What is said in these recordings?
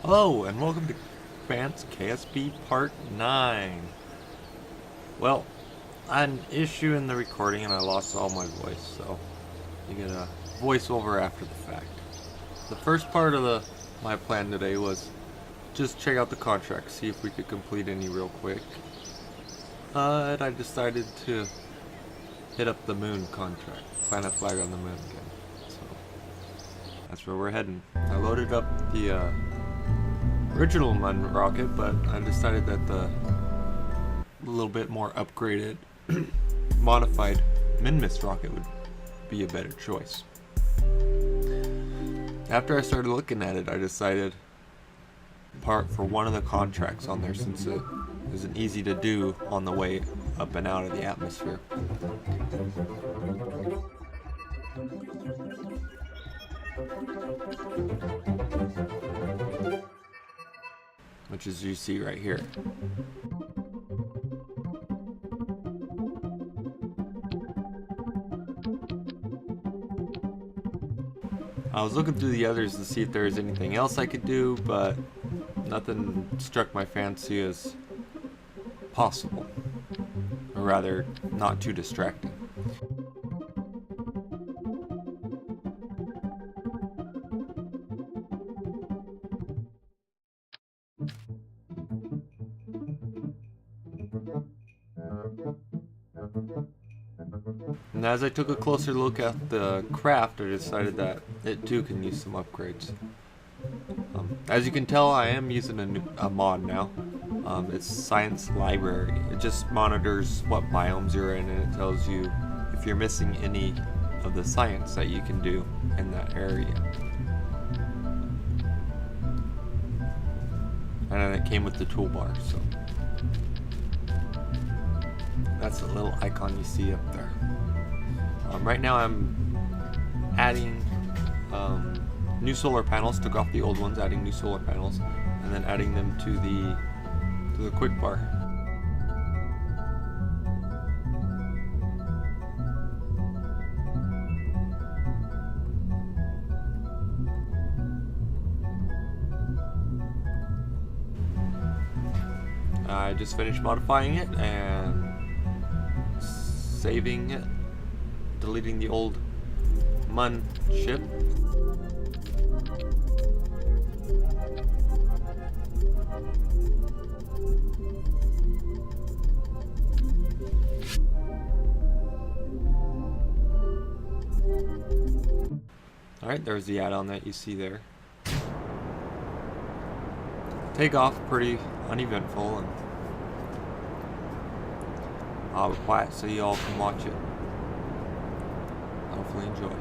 Hello, and welcome to Bant's KSP Part 9. Well, I had an issue in the recording and I lost all my voice, so you get a voiceover after the fact. The first part of my plan today was just check out the contract, see if we could complete any real quick. And I decided to hit up the moon contract, plant a flag on the moon again. So that's where we're heading. I loaded up the original Mun rocket, but I decided that the little bit more upgraded, modified Minmus rocket would be a better choice. After I started looking at it, I decided part for one of the contracts on there, since it isn't easy to do on the way up and out of the atmosphere. Which is you see right here. I was looking through the others to see if there was anything else I could do, but nothing struck my fancy as possible, or rather, not too distracting. And as I took a closer look at the craft, I decided that it too can use some upgrades. As you can tell, I am using a mod now. It's Science Library. It just monitors what biomes you're in, and it tells you if you're missing any of the science that you can do in that area. And then it came with the toolbar, so that's the little icon you see up there. Right now I'm adding new solar panels, took off the old ones, adding new solar panels, and then adding them to the quick bar. I just finished modifying it and saving it, deleting the old Mun ship. Alright, there's the add-on that you see there. Takeoff pretty uneventful and I'll be quiet so you all can watch it. Hopefully enjoy.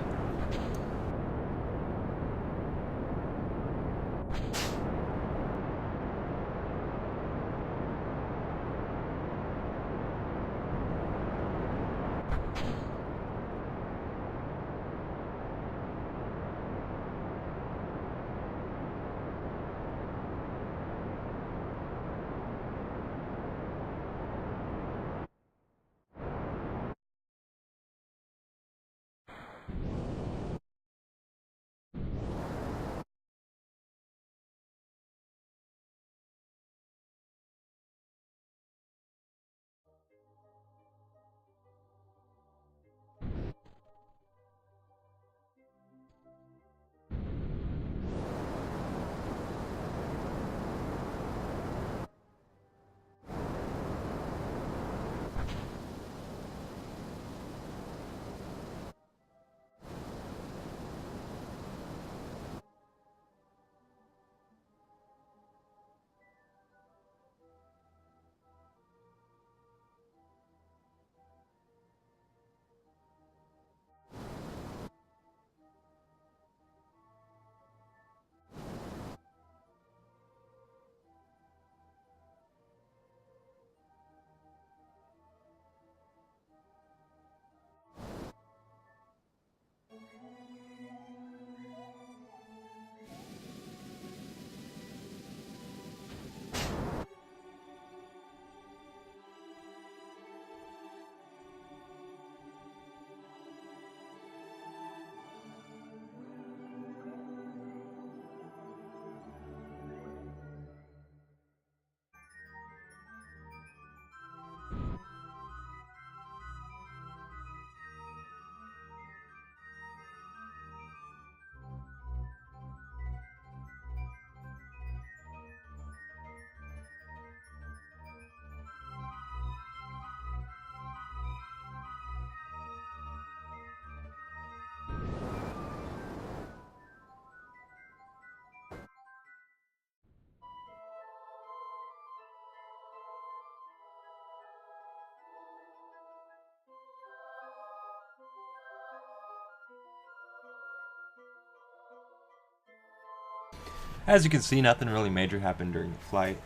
As you can see, nothing really major happened during the flight.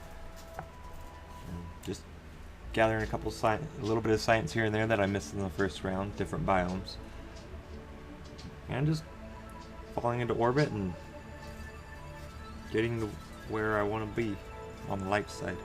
Just gathering a little bit of science here and there that I missed in the first round, different biomes. And just falling into orbit and getting to where I want to be on the light side.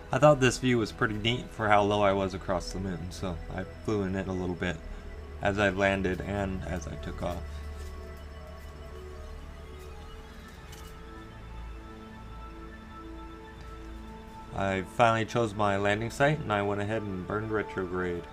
I thought this view was pretty neat for how low I was across the moon, so I flew in it a little bit as I landed and as I took off. I finally chose my landing site and I went ahead and burned retrograde.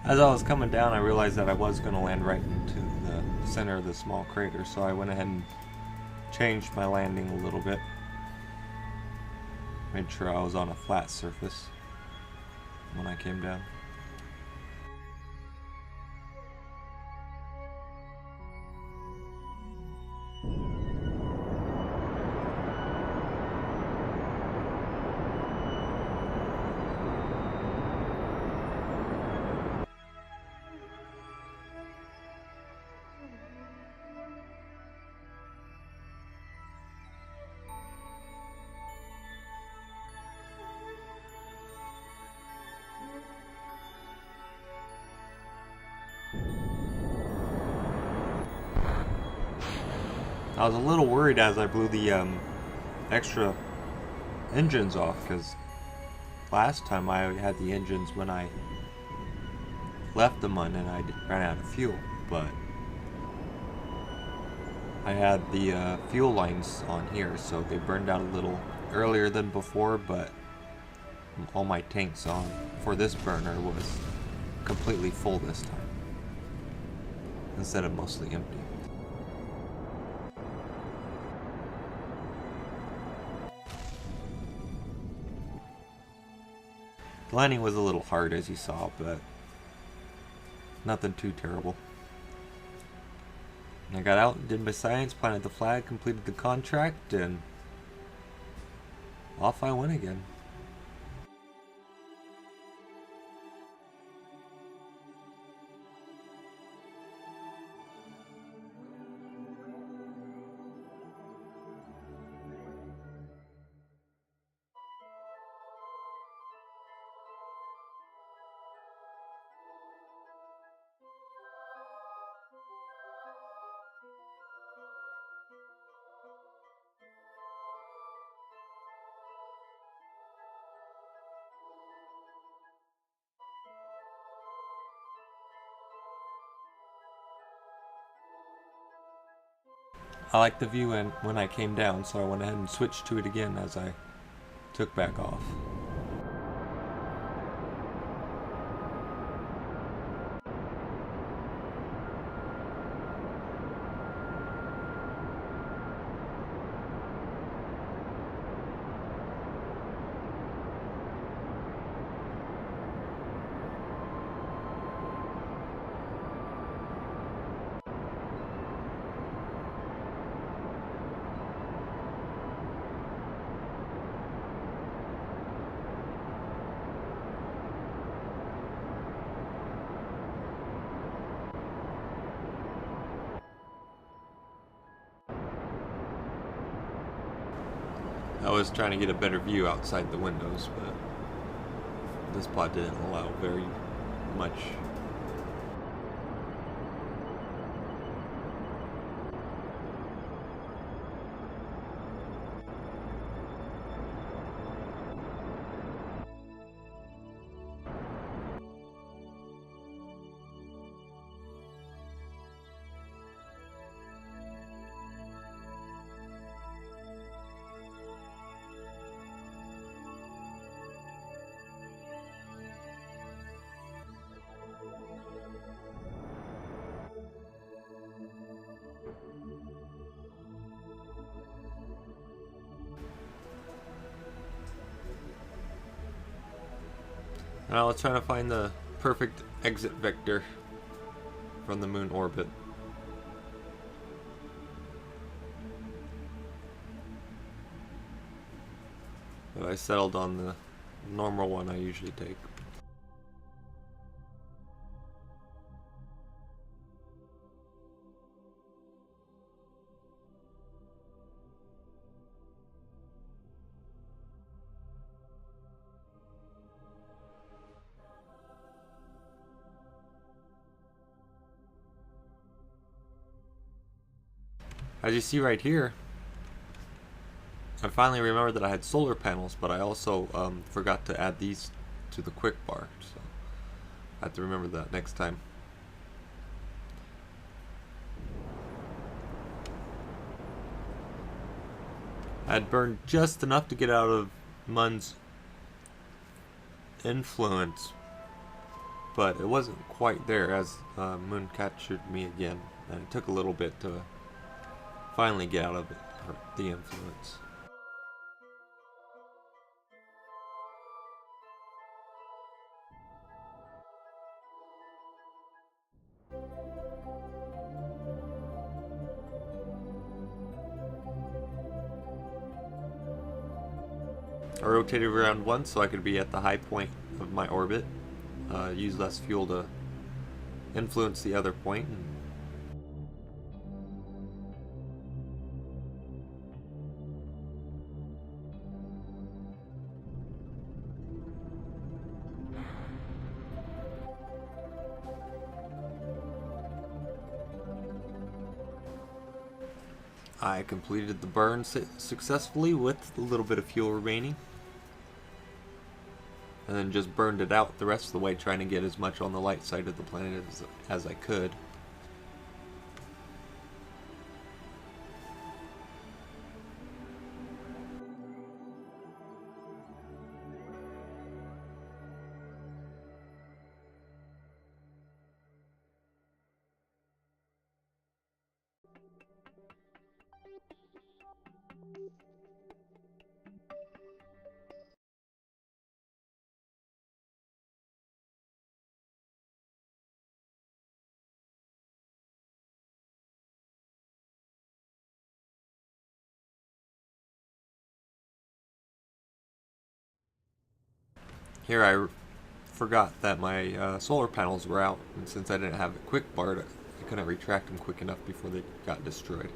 As I was coming down, I realized that I was going to land right into the center of the small crater, so I went ahead and changed my landing a little bit. Made sure I was on a flat surface when I came down. I was a little worried as I blew the extra engines off, because last time I had the engines when I left the Mun and I ran out of fuel, but I had the fuel lines on here, so they burned out a little earlier than before, but all my tanks on for this burner was completely full this time, instead of mostly empty. The landing was a little hard, as you saw, but nothing too terrible. I got out and did my science, planted the flag, completed the contract, and off I went again. I liked the view when I came down, so I went ahead and switched to it again as I took back off. was trying to get a better view outside the windows, but this pod didn't allow very much. Now let's try to find the perfect exit vector from the moon orbit. But I settled on the normal one I usually take. As you see right here, I finally remembered that I had solar panels, but I also forgot to add these to the quick bar, so I have to remember that next time. I had burned just enough to get out of Mun's influence, but it wasn't quite there as Moon captured me again, and it took a little bit to finally get out of it, the influence. I rotated around once so I could be at the high point of my orbit, use less fuel to influence the other point. I completed the burn successfully with a little bit of fuel remaining, and then just burned it out the rest of the way, trying to get as much on the light side of the planet as I could. Here I forgot that my solar panels were out, and since I didn't have a quick bar, I couldn't retract them quick enough before they got destroyed.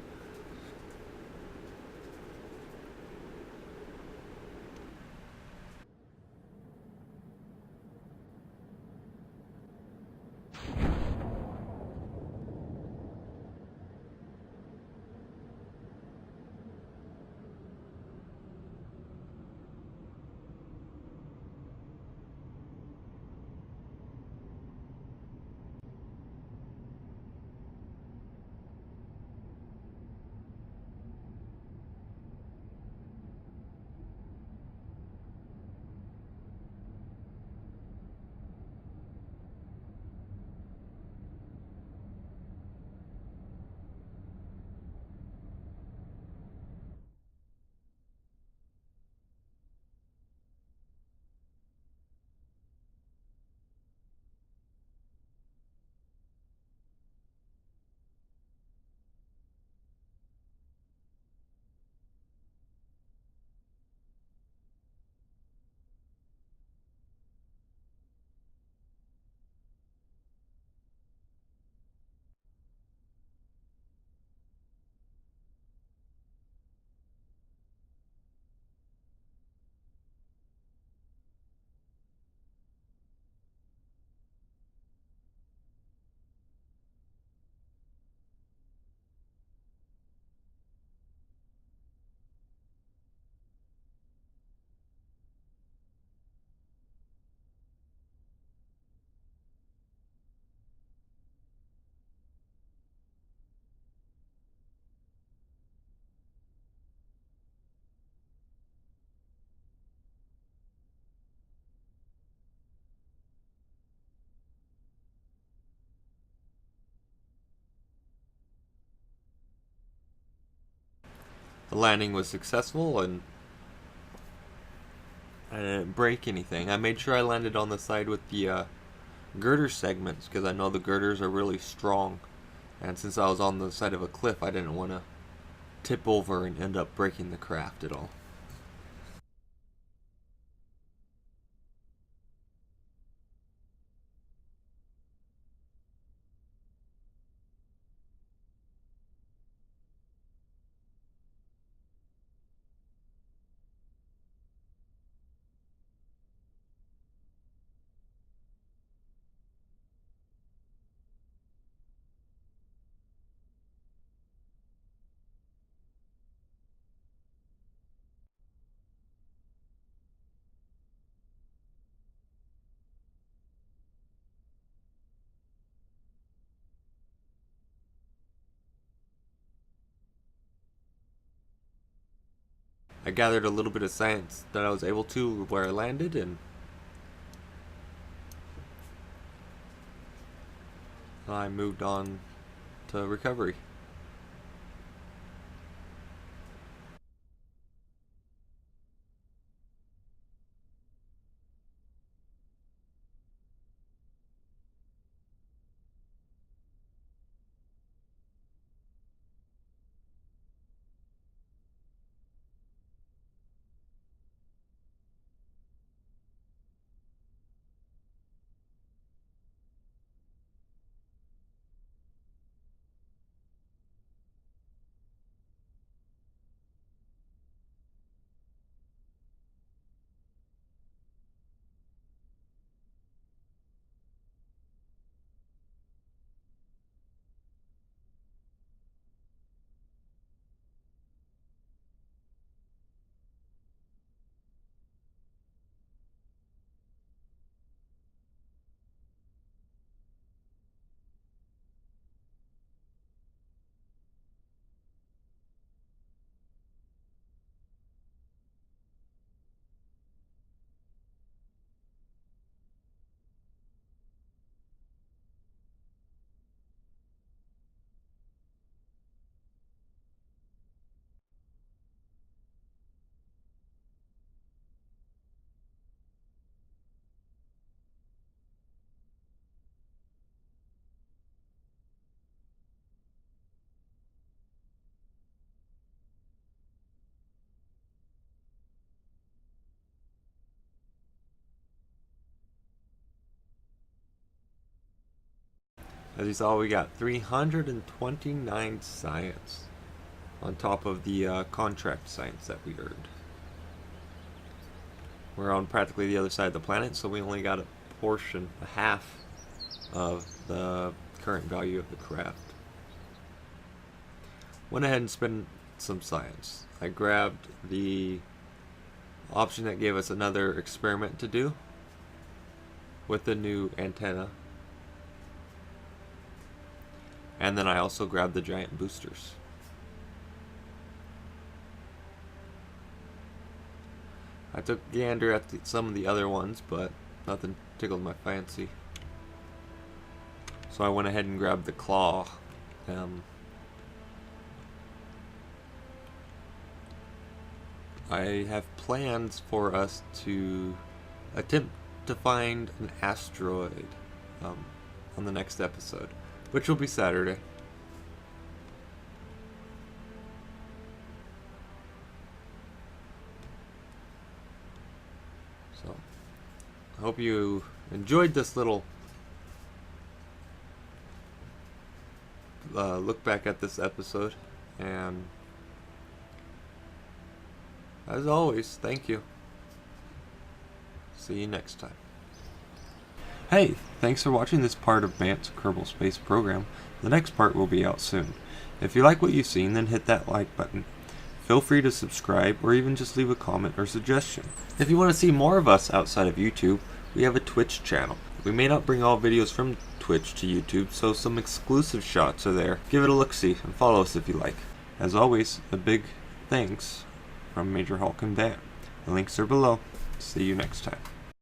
the landing was successful and I didn't break anything. I made sure I landed on the side with the girder segments because I know the girders are really strong. And since I was on the side of a cliff, I didn't want to tip over and end up breaking the craft at all. I gathered a little bit of science that I was able to where I landed, and I moved on to recovery. As you saw, we got 329 science on top of the contract science that we earned. We're on practically the other side of the planet, so we only got a portion, a half of the current value of the craft. Went ahead and spent some science. I grabbed the option that gave us another experiment to do with the new antenna. And then I also grabbed the giant boosters. I took a gander at some of the other ones, but nothing tickled my fancy. So I went ahead and grabbed the claw. I have plans for us to attempt to find an asteroid on the next episode, which will be Saturday. So, I hope you enjoyed this little look back at this episode, and as always, thank you. See you next time. Hey, thanks for watching this part of Bant's Kerbal Space program. The next part will be out soon. If you like what you've seen, then hit that like button. Feel free to subscribe or even just leave a comment or suggestion. If you want to see more of us outside of YouTube, we have a Twitch channel. We may not bring all videos from Twitch to YouTube, so some exclusive shots are there. Give it a look-see and follow us if you like. As always, a big thanks from Major Hulk and Bant. The links are below. See you next time.